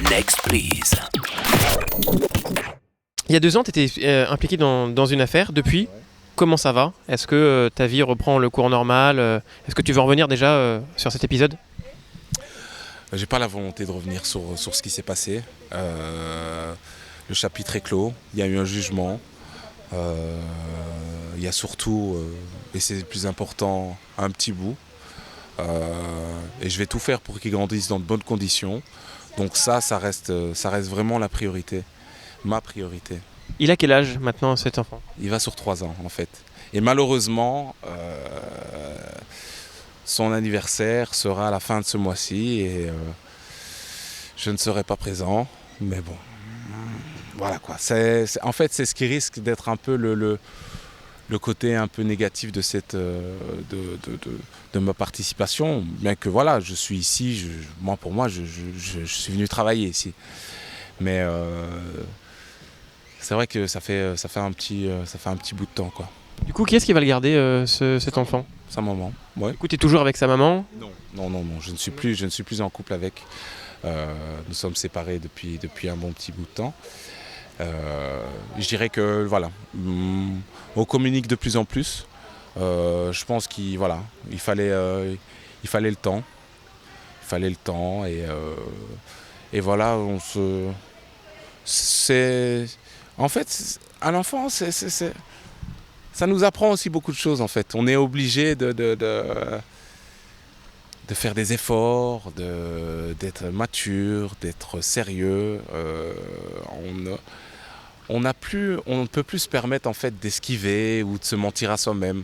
Next, please. Il y a 2 ans, tu étais impliqué dans une affaire. Depuis, comment ça va? Est-ce que ta vie reprend le cours normal? Est-ce que tu veux revenir déjà sur cet épisode? J'ai pas la volonté de revenir sur ce qui s'est passé. Le chapitre est clos, il y a eu un jugement. Il y a surtout, et c'est le plus important, un petit bout. Et je vais tout faire pour qu'il grandisse dans de bonnes conditions. Donc ça reste vraiment la priorité, ma priorité. Il a quel âge maintenant, cet enfant? Il va sur 3 ans en fait. Et malheureusement, son anniversaire sera à la fin de ce mois-ci et je ne serai pas présent. Mais bon, voilà quoi. En fait, c'est ce qui risque d'être un peu le côté un peu négatif de de ma participation. Bien que voilà, je suis ici, pour moi, je suis venu travailler ici. Mais c'est vrai que ça fait un petit bout de temps quoi. Du coup, qui est-ce qui va le garder, cet enfant? Sa maman. Ouais. Du coup, tu es toujours avec sa maman? Non, je ne suis plus en couple avec. Nous sommes séparés depuis un bon petit bout de temps. Je dirais que voilà, on communique de plus en plus. Je pense qu'il fallait le temps. Il fallait le temps et voilà, en fait, un enfant, ça nous apprend aussi beaucoup de choses en fait. On est obligé de faire des efforts, d'être mature, d'être sérieux. On ne peut plus se permettre en fait d'esquiver ou de se mentir à soi-même.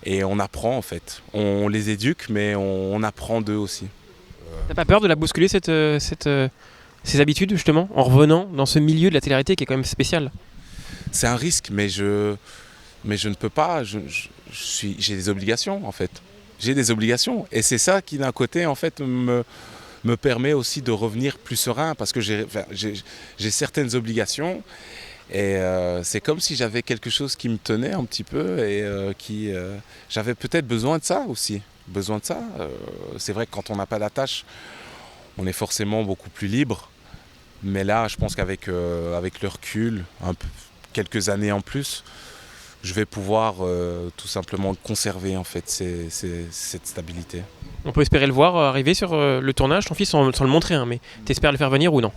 Et on apprend en fait. On les éduque, mais on apprend d'eux aussi. T'as pas peur de la bousculer, ces habitudes, justement, en revenant dans ce milieu de la télé-réalité qui est quand même spécial? C'est un risque, mais je ne peux pas. J'ai des obligations en fait. J'ai des obligations. Et c'est ça qui d'un côté en fait me permet aussi de revenir plus serein parce que j'ai certaines obligations. Et c'est comme si j'avais quelque chose qui me tenait un petit peu et j'avais peut-être besoin de ça aussi. C'est vrai que quand on n'a pas d'attache, on est forcément beaucoup plus libre. Mais là, je pense qu'avec le recul, quelques années en plus, je vais pouvoir tout simplement conserver en fait cette stabilité. On peut espérer le voir arriver sur le tournage, ton fils, sans le montrer, hein, mais t'espères le faire venir ou non?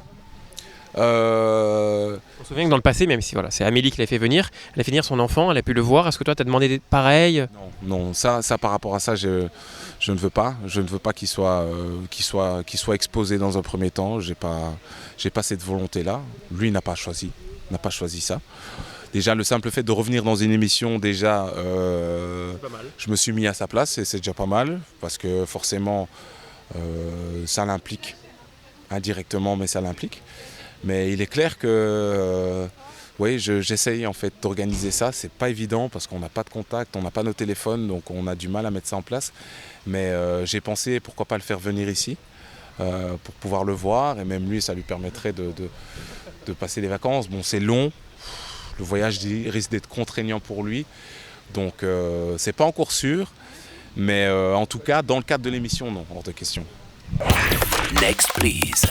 On se souvient que dans le passé, même si voilà, c'est Amélie qui l'a fait venir, elle a fait venir son enfant, elle a pu le voir. Est-ce que toi, tu as demandé pareil? Non, ça par rapport à ça, je ne veux pas. Je ne veux pas qu'il soit exposé dans un premier temps. J'ai pas cette volonté-là. Lui n'a pas choisi ça. Déjà, le simple fait de revenir dans une émission, déjà, je me suis mis à sa place et c'est déjà pas mal parce que forcément, ça l'implique indirectement, mais ça l'implique. Mais il est clair que j'essaye en fait d'organiser ça. C'est pas évident parce qu'on n'a pas de contact, on n'a pas nos téléphones, donc on a du mal à mettre ça en place. Mais j'ai pensé pourquoi pas le faire venir ici pour pouvoir le voir et même lui, ça lui permettrait de passer les vacances. Bon, c'est long. Le voyage risque d'être contraignant pour lui, donc c'est pas encore sûr, mais en tout cas, dans le cadre de l'émission, non, hors de question. Next, please.